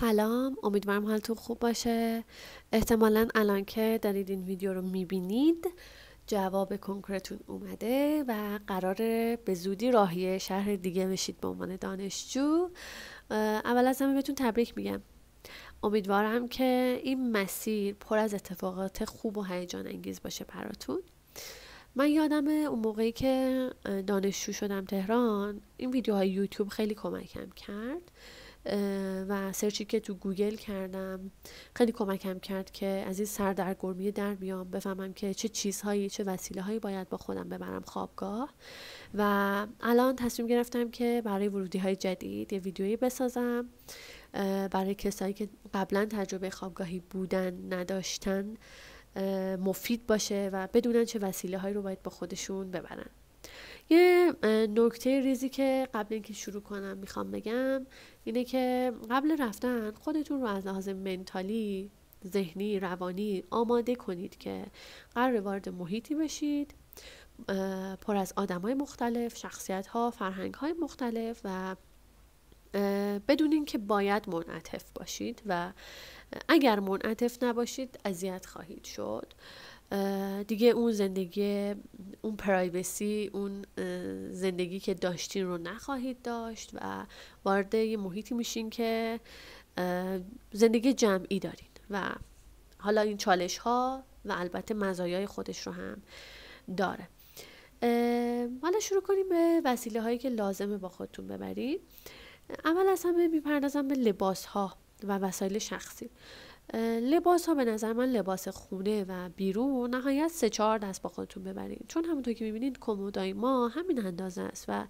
سلام، امیدوارم حالتون خوب باشه. احتمالاً الان که دارید این ویدیو رو میبینید جواب کنکورتون اومده و قراره به زودی راهی شهر دیگه بشید به عنوان دانشجو. اول از همه بهتون تبریک میگم. امیدوارم که این مسیر پر از اتفاقات خوب و هیجان انگیز باشه براتون. من یادم اون موقعی که دانشجو شدم تهران، این ویدیوهای یوتیوب خیلی کمکم کرد و سرچی که تو گوگل کردم خیلی کمکم کرد که از این سردرگمی در بیام، بفهمم که چه چیزهایی، چه وسیله هایی باید با خودم ببرم خوابگاه. و الان تصمیم گرفتم که برای ورودی های جدید یه ویدیویی بسازم برای کسایی که قبلا تجربه خوابگاهی بودن نداشتن، مفید باشه و بدونن چه وسیله هایی رو باید با خودشون ببرن. یه نکته ریزی که قبل اینکه شروع کنم میخوام بگم اینه که قبل رفتن خودتون رو از لحاظ منتالی، ذهنی، روانی آماده کنید که قرار وارد محیطی بشید پر از آدم‌های مختلف، شخصیت‌ها، فرهنگ‌های مختلف و بدونین که باید منعطف باشید و اگر منعطف نباشید اذیت خواهید شد. دیگه اون زندگی، اون پرایوسی، اون زندگی که داشتین رو نخواهید داشت و وارد یه محیطی میشین که زندگی جمعی دارین و حالا این چالش ها و البته مزایای خودش رو هم داره. حالا شروع کنیم به وسیله هایی که لازمه با خودتون ببرید. اول از همه میپردازم به لباس ها و وسایل شخصی. لباس ها به نظر من لباس خونه و بیرون نهایت 3-4 دست با خودتون ببرید، چون همونطور که میبینید کمدای ما همین اندازه است و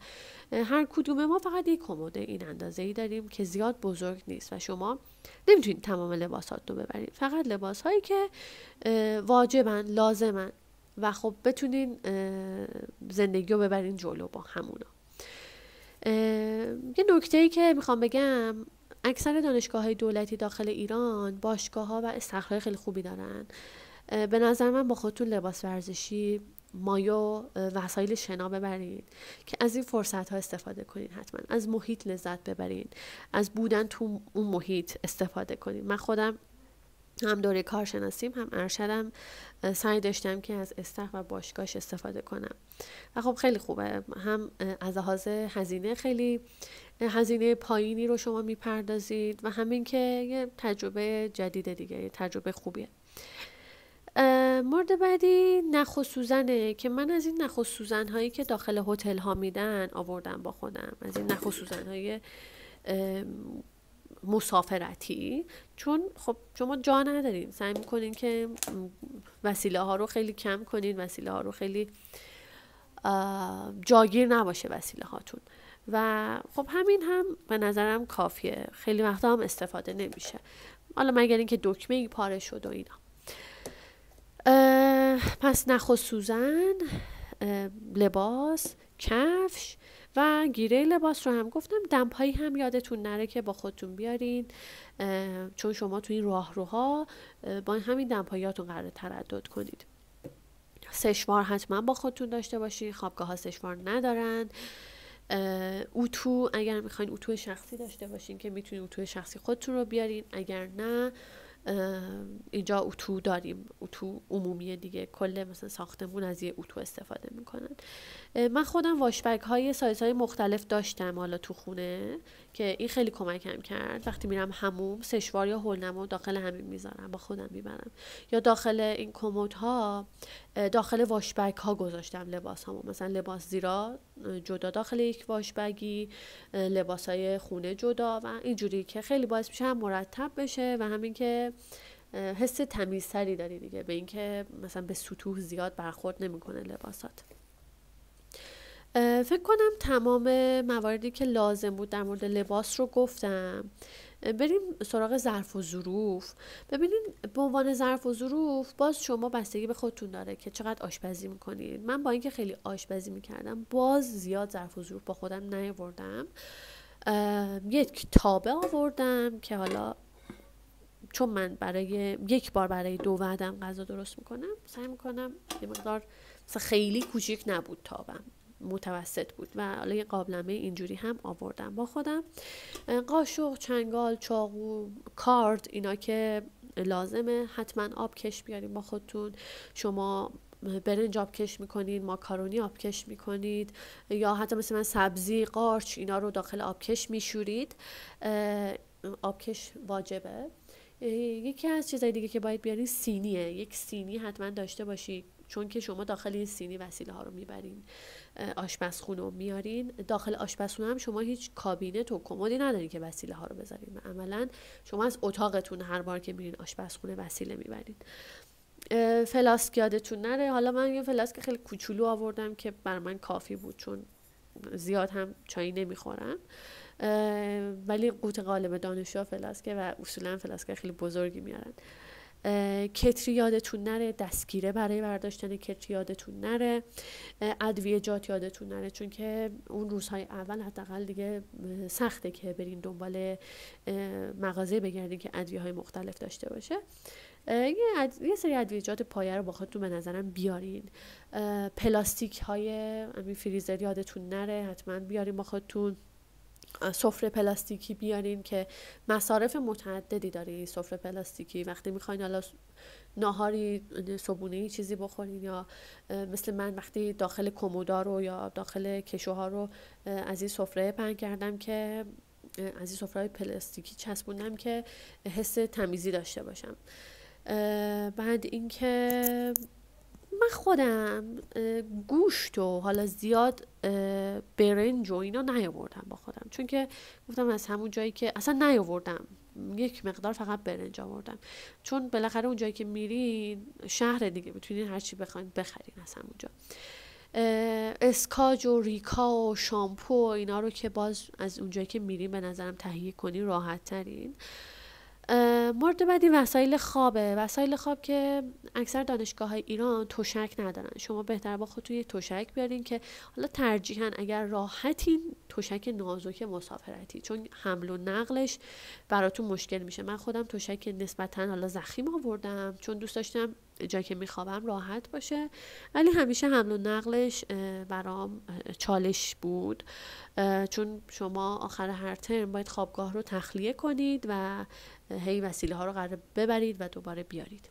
هر کدوم ما فقط یک کمد این اندازه ای داریم که زیاد بزرگ نیست و شما نمیتونید تمام لباساتون رو ببرید، فقط لباس هایی که واجبن، لازمن و خب بتونین زندگی رو ببرین جلو با همونا. یه نکته‌ای که میخوام بگم، اکثر دانشگاه‌های دولتی داخل ایران باشگاه‌ها و استخرهای خیلی خوبی دارن. به نظر من با خودتون لباس ورزشی، مایو، وسایل شنا ببرید که از این فرصت‌ها استفاده کنین. حتما از محیط لذت ببرین، از بودن تو اون محیط استفاده کنین. من خودم هم دوره کارشناسیم هم ارشدم سعی داشتم که از استخر و باشگاهش استفاده کنم و خب خیلی خوبه. هم از لحاظ هزینه خیلی هزینه پایینی رو شما میپردازید و همین که یه تجربه جدیده دیگه، یه تجربه خوبیه. مورد بعدی نخ و سوزنه که من از این نخ و سوزن هایی که داخل هتل ها میدن آوردم با خودم، از این نخ و سوزن های مسافرتی، چون خب شما جا ندارین، سعی میکنین که وسیله ها رو خیلی کم کنین، وسیله ها رو خیلی جاگیر نباشه وسیله هاتون و خب همین هم به نظرم کافیه. خیلی وقتا هم استفاده نمیشه، حالا مگر اینکه دکمه ای پاره شد و اینا. پس نخ و سوزن، لباس، کفش و گیره لباس رو هم گفتم. دمپایی هم یادتون نره که با خودتون بیارین، چون شما تو این راهروها با همین دمپاییاتون قراره تردد کنید. سشوار حتما با خودتون داشته باشین، خوابگاه ها سشوار ندارن. اتو اگر میخواین اتو شخصی داشته باشین که میتونین اتو شخصی خودتون رو بیارین، اگر نه اینجا اتو داریم، اتو عمومیه دیگه، کل مثلا ساختمون از یه اتو استفاده میکنن. من خودم واشبگ های سایزهای مختلف داشتم حالا تو خونه که این خیلی کمکم کرد. وقتی میرم حموم سشوار یا هولنمو داخل همین میذارم، با خودم میبرم، یا داخل این کمدها داخل واشبگ ها گذاشتم لباس هامو، مثلا لباس زیرا جدا داخل یک واشبگی، لباس های خونه جدا و اینجوری که خیلی باعث میشه هم مرتب بشه و همین که حس تمیزتری داری دیگه، به این که مثلا به سطوح زیاد برخورد نمیکنه لباسات. فکر کنم تمام مواردی که لازم بود در مورد لباس رو گفتم. بریم سراغ ظرف و ظروف. ببینین به عنوان ظرف و ظروف باز شما بستگی به خودتون داره که چقدر آشپزی میکنید. من با اینکه خیلی آشپزی میکردم باز زیاد ظرف و ظروف با خودم نیاوردم. یک تابه آوردم که حالا چون من برای یک بار برای 2 وعدم غذا درست میکنم، سعی میکنم یه مقدار مثلا خیلی کوچیک نبود تابم، متوسط بود و حالا یه قابلمه اینجوری هم آوردم با خودم. قاشق، چنگال، چاقو، کارد، اینا که لازمه. حتما آبکش بیارین با خودتون. شما برنج آبکش میکنید، ماکارونی آبکش میکنید، یا حتی مثل من سبزی، قارچ، اینا رو داخل آبکش میشورید. آبکش واجبه. یکی از چیزای دیگه که باید بیارین سینیه. یک سینی حتما داشته باشید، چون که شما داخل این سینی وسیله ها رو میبرین. آشپزخونه رو میارین. داخل آشپزخونه هم شما هیچ کابینت و کمدی ندارین که وسیله ها رو بذارین. عملا شما از اتاقتون هر بار که میرین آشپزخونه وسیله میبرین. فلاسک یادتون نره. حالا من یه فلاسک خیلی کوچولو آوردم که بر من کافی بود، چون زیاد هم چای نمیخورم. ولی قوت غالب دانشجو فلاسکه و اصولا فلاسک خیلی بزرگی میارن. کتری یادتون نره. دستگیره برای برداشتن کتری یادتون نره. ادویه‌جات یادتون نره، چون که اون روزهای اول حداقل دیگه سخته که برین دنبال مغازه بگردین که ادویه‌های مختلف داشته باشه. یه سری ادویه‌جات پایه رو با خودتون به نظرم بیارین. پلاستیک های همین فریزر یادتون نره، حتما بیارین با خودتون. سفره پلاستیکی بیارین که مصارف متعددی داره این سفره پلاستیکی. وقتی میخواین حالا ناهاری صبحونه‌ای چیزی بخورین، یا مثل من وقتی داخل کمودا رو یا داخل کشوها رو از این سفره پهن کردم که از این سفره پلاستیکی چسبوندم که حس تمیزی داشته باشم. بعد اینکه من خودم گوشت و حالا زیاد برنج و اینا نیاوردم با خودم، چون که گفتم از همون جایی که اصلا نیاوردم، یک مقدار فقط برنج آوردم، چون بالاخره اون جایی که میرین شهر دیگه، میتونین هر چی بخواین بخرین از همونجا. اسکاج و ریکا و شامپو و اینا رو که باز از اون جایی که میرین به نظرم تهیه کنین راحت ترین. مورد بعدی وسایل خوابه. وسایل خواب که اکثر دانشگاه های ایران تشک ندارن. شما بهتر با خودتون یه تشک بیارین که حالا ترجیحاً اگر راحتین تشک نازک مسافرتی، چون حمل و نقلش براتون مشکل میشه. من خودم تشک نسبتاً حالا ضخیم آوردم چون دوست داشتم جایی که میخوابم راحت باشه، ولی همیشه حمل و نقلش برام چالش بود، چون شما آخر هر ترم باید خوابگاه رو تخلیه کنید و هی وسیله ها رو قرار ببرید و دوباره بیارید.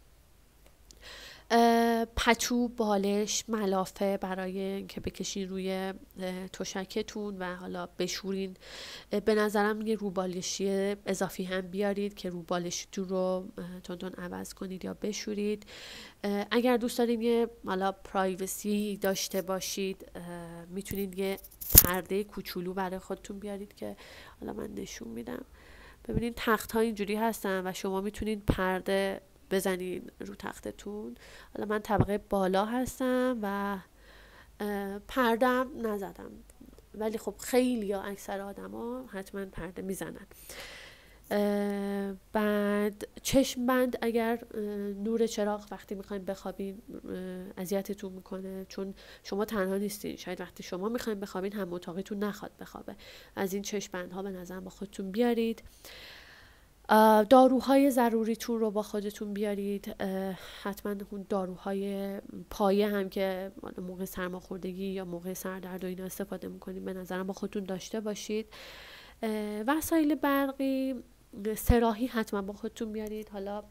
پتو، بالش، ملافه برای اینکه بکشین روی تشکتون و حالا بشورین. به نظرم یه روبالشی اضافی هم بیارید که روبالشتون رو تون عوض کنید یا بشورید. اگر دوست دارین یه حالا پرایوسی داشته باشید، میتونید یه پرده کوچولو برای خودتون بیارید که حالا من نشون میدم. ببینید تخت ها اینجوری هستن و شما میتونید پرده بزنید رو تختتون. حالا من طبقه بالا هستم و پردم نزدم، ولی خب خیلی یا اکثر آدم ها حتما پرده میزنن. بعد چشم بند، اگر نور چراغ وقتی میخواین بخوابین اذیتتون میکنه، چون شما تنها نیستین، شاید وقتی شما میخواین بخوابین هم اتاقتون نخواد بخوابه. از این چشم بندها به نظر با خودتون بیارید. داروهای ضروریتون رو با خودتون بیارید. حتما اون داروهای پایه هم که موقع سرماخوردگی یا موقع سردرد و اینا استفاده میکنید به نظرم با خودتون داشته باشید. وسایل برقی، سراحی حتما با خودتون بیارید. حالا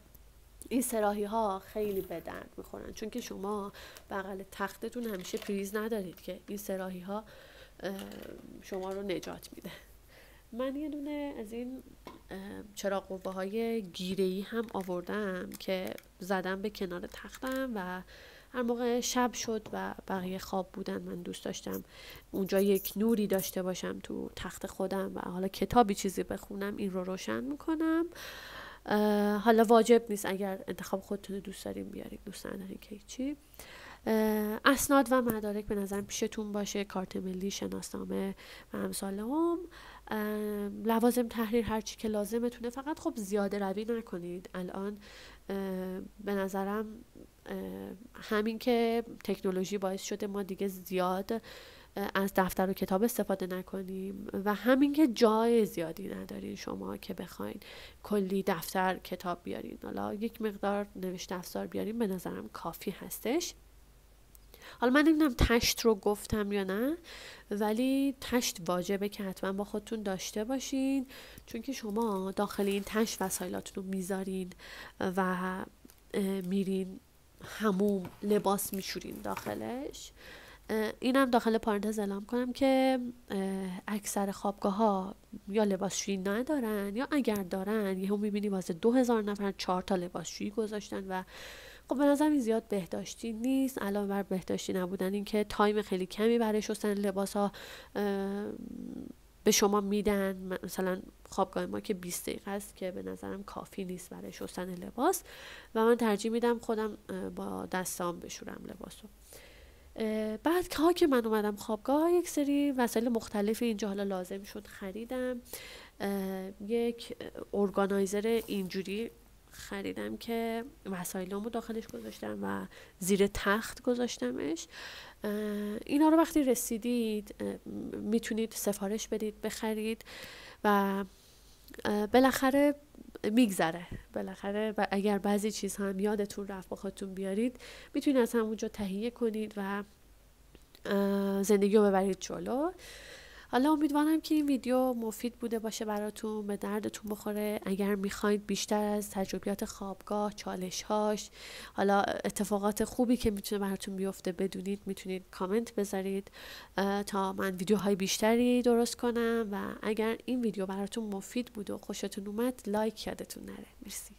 این سراحی ها خیلی به درد میخورن، چون که شما بغل تختتون همیشه پریز ندارید که این سراحی ها شما رو نجات میده. من یه دونه از این چراغ قوه های گیره‌ای هم آوردم که زدم به کنار تختم و هر موقع شب شد و بقیه خواب بودن، من دوست داشتم اونجا یک نوری داشته باشم تو تخت خودم و حالا کتابی چیزی بخونم، این رو روشن میکنم. حالا واجب نیست، اگر انتخاب خودتون دوست دارین بیارید، دوست ندارین که چی. اسناد و مدارک به نظرم پیشتون باشه، کارت ملی، شناسنامه و امثال هم. لوازم تحریر هرچی که لازمتونه، فقط خب زیاده روی نکنید. الان به نظرم همین که تکنولوژی باعث شده ما دیگه زیاد از دفتر و کتاب استفاده نکنیم و همین که جای زیادی ندارین شما که بخواین کلی دفتر کتاب بیارین. حالا یک مقدار نوشته افزار بیارین به نظرم کافی هستش. حالا من نمیدونم تشت رو گفتم یا نه، ولی تشت واجبه که حتما با خودتون داشته باشین، چون که شما داخل این تشت وسایلاتون رو میذارین و میرین حموم، لباس میشورین داخلش. اینم داخل پارانتز اعلام کنم که اکثر خوابگاه ها یا لباسشویی ندارن، یا اگر دارن یهو میبینی واسه 2000 نفر 4 تا لباسشویی گذاشتن و خب به نظرم این زیاد بهداشتی نیست. علاوه بر بهداشتی نبودن این که تایم خیلی کمی برای شستن لباس ها به شما میدن. مثلا خوابگاه ما که 20 دقیقه است که به نظرم کافی نیست برای شستن لباس و من ترجیح میدم خودم با دستام بشورم لباسو. بعد که من اومدم خوابگاه یک سری وسایل مختلفی اینجا حالا لازم شد خریدم. یک ارگانایزر اینجوری خریدم که وسایلامو داخلش گذاشتم و زیر تخت گذاشتمش. اینا رو وقتی رسیدید میتونید سفارش بدید بخرید و بالاخره میگذره. بالاخره اگر بعضی چیزها هم یادتون رفت با خودتون بیارید، میتونید از همونجا تهیه کنید و زندگی رو ببرید جلو. حالا امیدوارم که این ویدیو مفید بوده باشه براتون، به دردتون بخوره. اگر میخواید بیشتر از تجربیات خوابگاه، چالش‌هاش، حالا اتفاقات خوبی که میتونه براتون بیفته بدونید، میتونید کامنت بذارید تا من ویدیوهای بیشتری درست کنم. و اگر این ویدیو براتون مفید بود و خوشتون اومد، لایک یادتون نره. مرسی.